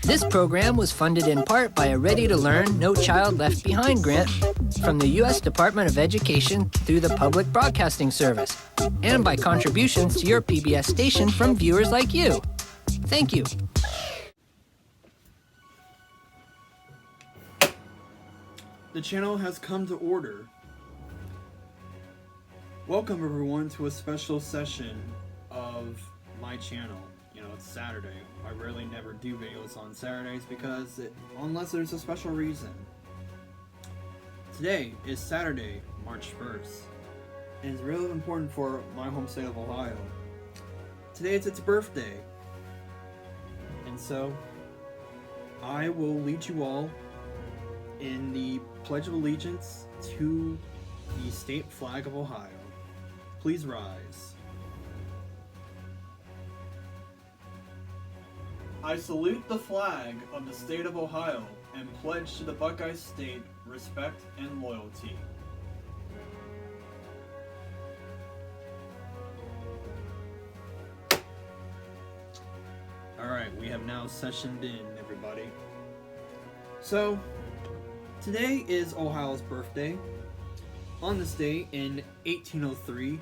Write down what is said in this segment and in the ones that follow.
This program was funded in part by a Ready to Learn, No Child Left Behind grant from the U.S. Department of Education through the Public Broadcasting Service, and by contributions to your PBS station from viewers like you. Thank you. The channel has come to order. Welcome everyone to a special session of my channel. You know, it's Saturday. I rarely never do videos on Saturdays because unless there's a special reason. Today is Saturday, March 1st, and it's really important for my home state of Ohio. Today is its birthday, and so I will lead you all in the Pledge of Allegiance to the state flag of Ohio. Please rise. I salute the flag of the state of Ohio and pledge to the Buckeye State respect and loyalty. Alright, we have now sessioned in, everybody. So, today is Ohio's birthday. On this day, in 1803,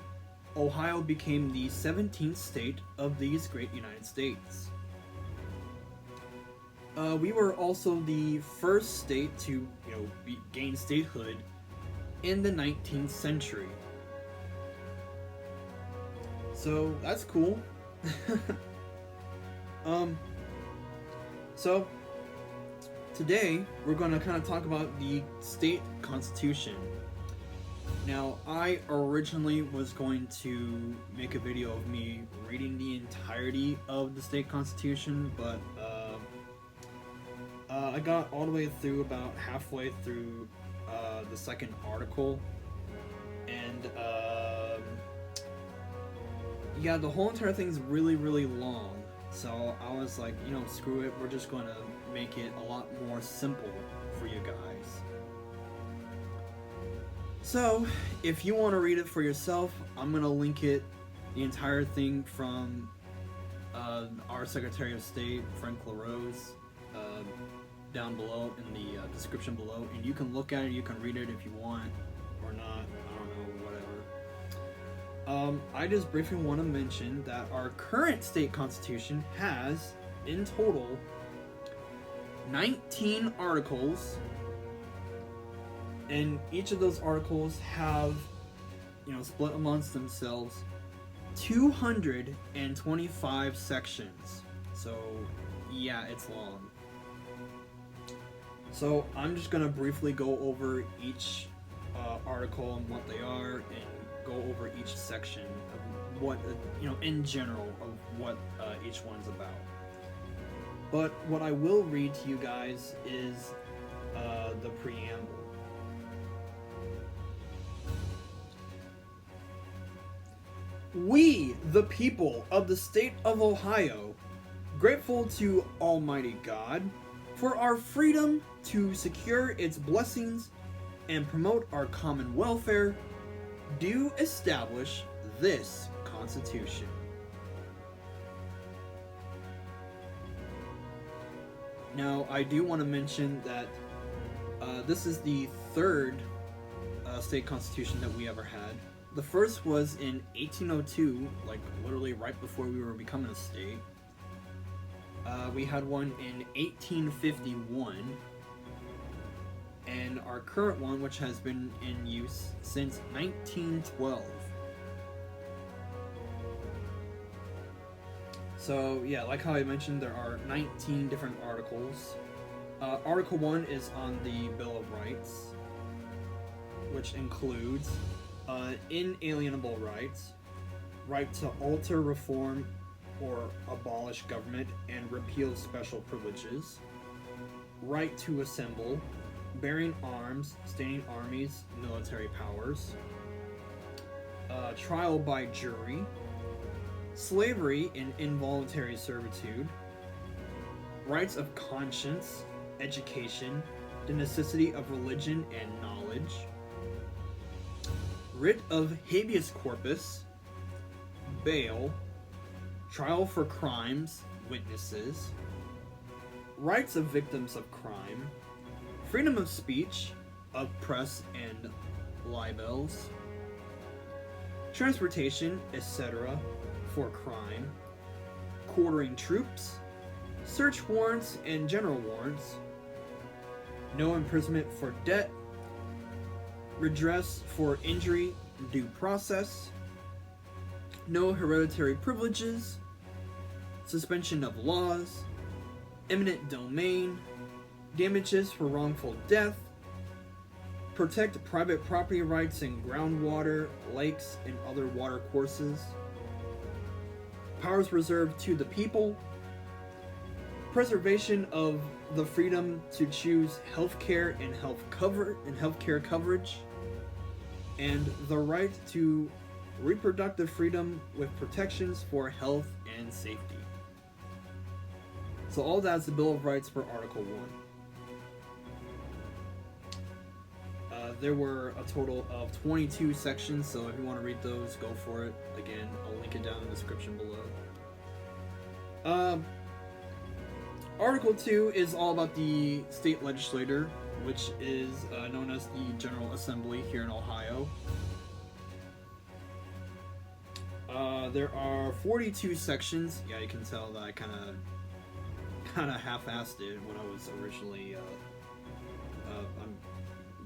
Ohio became the 17th state of these great United States. We were also the first state to, gain statehood in the 19th century. So that's cool. So today we're going to kind of talk about the state constitution. Now, I originally was going to make a video of me reading the entirety of the state constitution, but I got all the way through about halfway through the second article, and yeah, the whole entire thing's really, really long. So I was like, screw it, we're just going to make it a lot more simple for you guys. So, if you want to read it for yourself, I'm going to link it, the entire thing, from our Secretary of State, Frank LaRose, down below in the description below, and you can look at it, you can read it if you want, or not, I don't know, whatever. I just briefly want to mention that our current state constitution has, in total, 19 articles, and each of those articles have, split amongst themselves, 225 sections. So, yeah, it's long. So, I'm just going to briefly go over each article and what they are, and go over each section of what, in general, of what each one's about. But what I will read to you guys is the preamble. We, the people of the state of Ohio, grateful to Almighty God for our freedom to secure its blessings and promote our common welfare, do establish this Constitution. Now, I do want to mention that this is the third state constitution that we ever had. The first was in 1802, like literally right before we were becoming a state. We had one in 1851, and our current one, which has been in use since 1912. So yeah, like how I mentioned, there are 19 different articles. Article 1 is on the Bill of Rights, which includes inalienable rights, right to alter, reform, or abolish government and repeal special privileges, right to assemble, bearing arms, standing armies, military powers, trial by jury, slavery and involuntary servitude, rights of conscience, education, the necessity of religion and knowledge, writ of habeas corpus, bail, trial for crimes, witnesses, rights of victims of crime, freedom of speech, of press and libels, transportation, etc., for crime, quartering troops, search warrants and general warrants, no imprisonment for debt, redress for injury, due process, no hereditary privileges, suspension of laws, eminent domain, damages for wrongful death, protect private property rights in groundwater, lakes, and other water courses, powers reserved to the people, preservation of the freedom to choose healthcare and healthcare coverage, and the right to reproductive freedom with protections for health and safety. So all that's the Bill of Rights for Article 1. There were a total of 22 sections, so if you want to read those, go for it. Again, I'll link it down in the description below. Article 2 is all about the state legislature, which is known as the General Assembly here in Ohio. There are 42 sections. Yeah, you can tell that I kind of half-assed it when I was originally I'm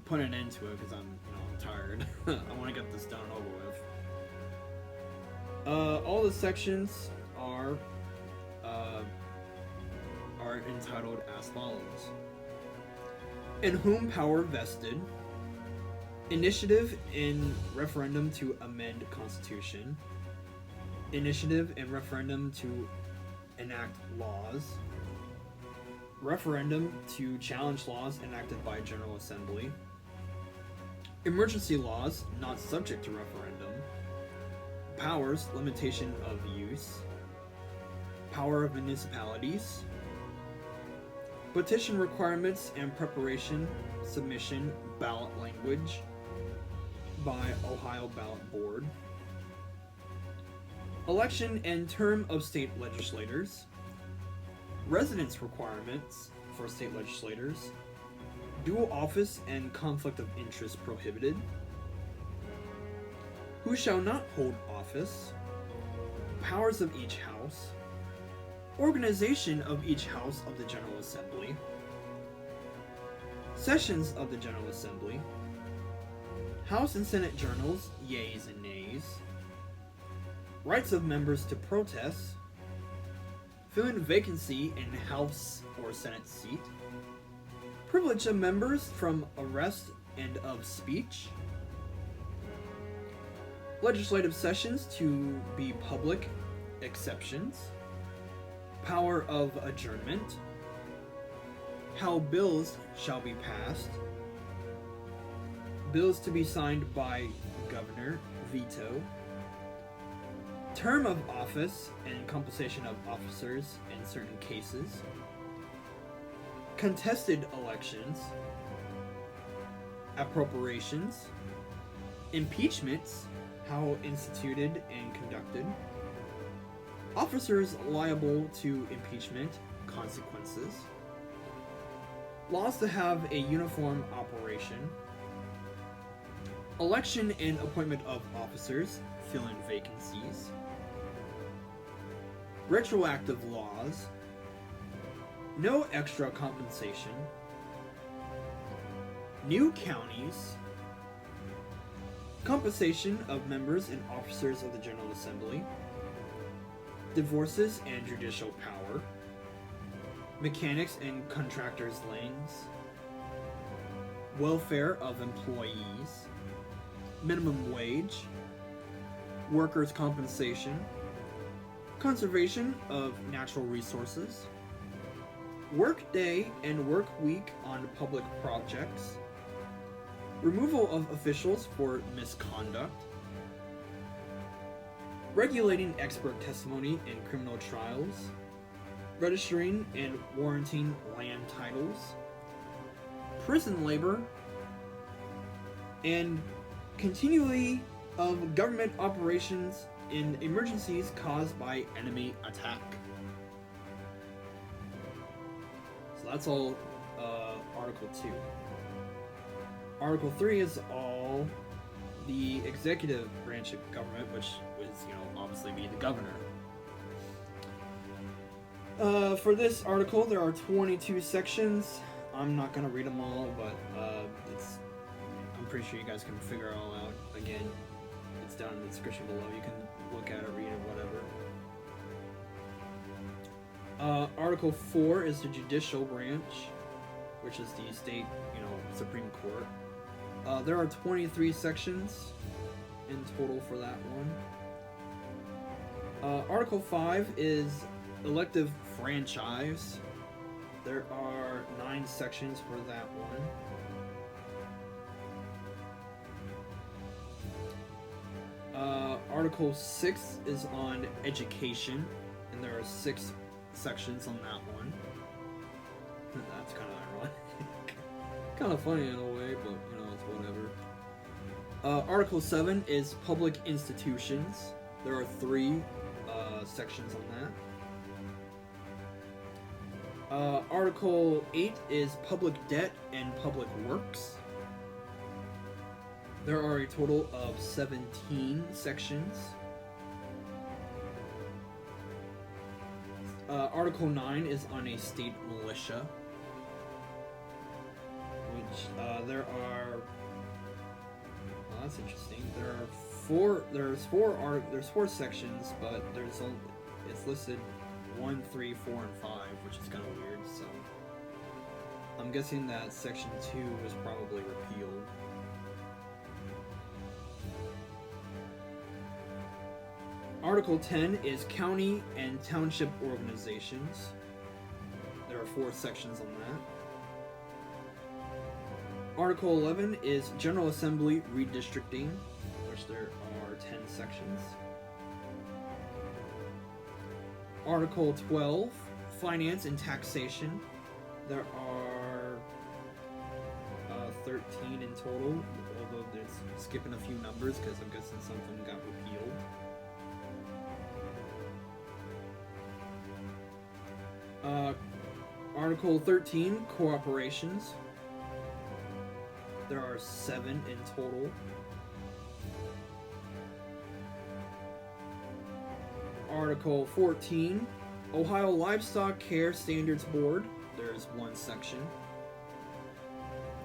putting an end to it because I'm tired. I want to get this done and over with. All the sections are entitled as follows: in whom power vested, initiative in referendum to amend Constitution, initiative in referendum to enact laws, referendum to challenge laws enacted by General Assembly, emergency laws not subject to referendum, powers, limitation of use, power of municipalities, petition requirements and preparation, submission, ballot language by Ohio Ballot Board, election and term of state legislators, residence requirements for state legislators, dual office and conflict of interest prohibited, who shall not hold office, powers of each house, organization of each house of the General Assembly, sessions of the General Assembly, House and Senate journals, yeas and nays, rights of members to protest, fill in vacancy in House or Senate seat, privilege of members from arrest and of speech, legislative sessions to be public, exceptions, power of adjournment, how bills shall be passed, bills to be signed by governor, veto, term of office and compensation of officers in certain cases, contested elections, appropriations, impeachments, how instituted and conducted, officers liable to impeachment, consequences, laws to have a uniform operation, election and appointment of officers, fill in vacancies, retroactive laws, no extra compensation, new counties, compensation of members and officers of the General Assembly, divorces and judicial power, mechanics and contractors' lanes, welfare of employees, minimum wage, workers' compensation, conservation of natural resources, work day and work week on public projects, removal of officials for misconduct, regulating expert testimony in criminal trials, registering and warranting land titles, prison labor, and continuity of government operations in emergencies caused by enemy attack. that's all Article 2. Article 3 is all the executive branch of government, which would, obviously be the governor. For this article, there are 22 sections. I'm not going to read them all, but I'm pretty sure you guys can figure it all out. Again, it's down in the description below. You can look at it, read it, whatever. Article 4 is the judicial branch, which is the state, Supreme Court. There are 23 sections in total for that one. Article 5 is elective franchise. There are 9 sections for that one. Article 6 is on education, and there are 6 sections on that one. That's kind of ironic. Kind of funny in a way, but it's whatever. Article 7 is public institutions. There are 3 sections on that. Article 8 is public debt and public works. There are a total of 17 sections. Article 9 is on a state militia, which there are. Well, that's interesting. There's 4 sections, but it's listed 1, 3, 4, and 5, which is kind of weird. So I'm guessing that section 2 was probably repealed. Article 10 is county and township organizations. There are 4 sections on that. Article 11 is General Assembly redistricting, which there are 10 sections. Article 12, finance and taxation. There are 13 in total, although there's skipping a few numbers because I'm guessing something got repealed. Article 13, corporations. There are 7 in total. Article 14, Ohio Livestock Care Standards Board. There's 1 section.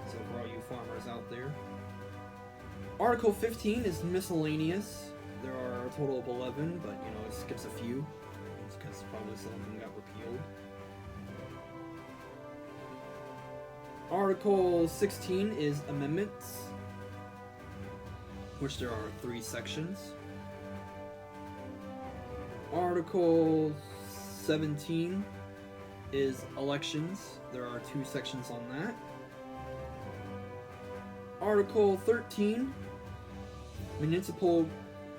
So for all you farmers out there. Article 15 is miscellaneous. There are a total of 11, but it skips a few. It's because probably some of them got repealed. Article 16 is amendments, which there are 3 sections. Article 17 is elections. There are 2 sections on that. Article 13, municipal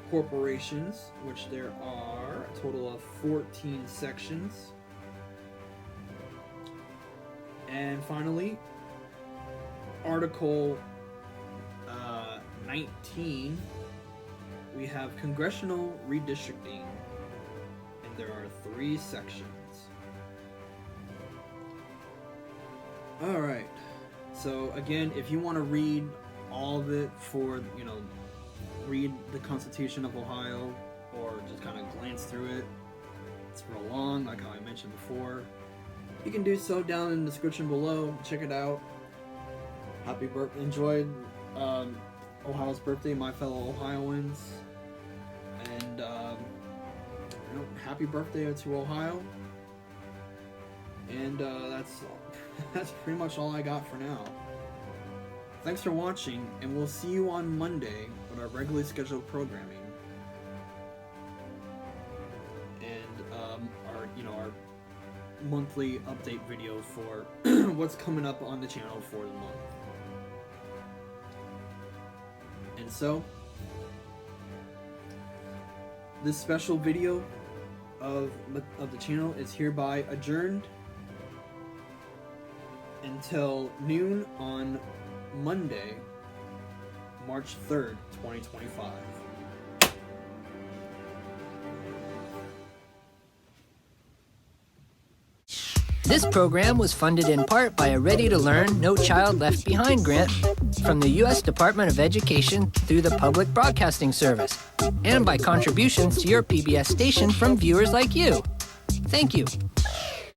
corporations, which there are a total of 14 sections. And finally, Article 19, we have congressional redistricting, and there are 3 sections. Alright, so again, if you want to read all of it for, read the Constitution of Ohio, or just kind of glance through it, it's real long, like how I mentioned before, you can do so down in the description below. Check it out. Happy birthday. Enjoyed Ohio's birthday, my fellow Ohioans. And happy birthday to Ohio. And that's pretty much all I got for now. Thanks for watching, and we'll see you on Monday with our regularly scheduled programming. And our monthly update video for what's coming up on the channel for the month. And so, this special video of the channel is hereby adjourned until noon on Monday, March 3rd, 2025. This program was funded in part by a Ready to Learn, No Child Left Behind grant from the U.S. Department of Education through the Public Broadcasting Service, and by contributions to your PBS station from viewers like you. Thank you.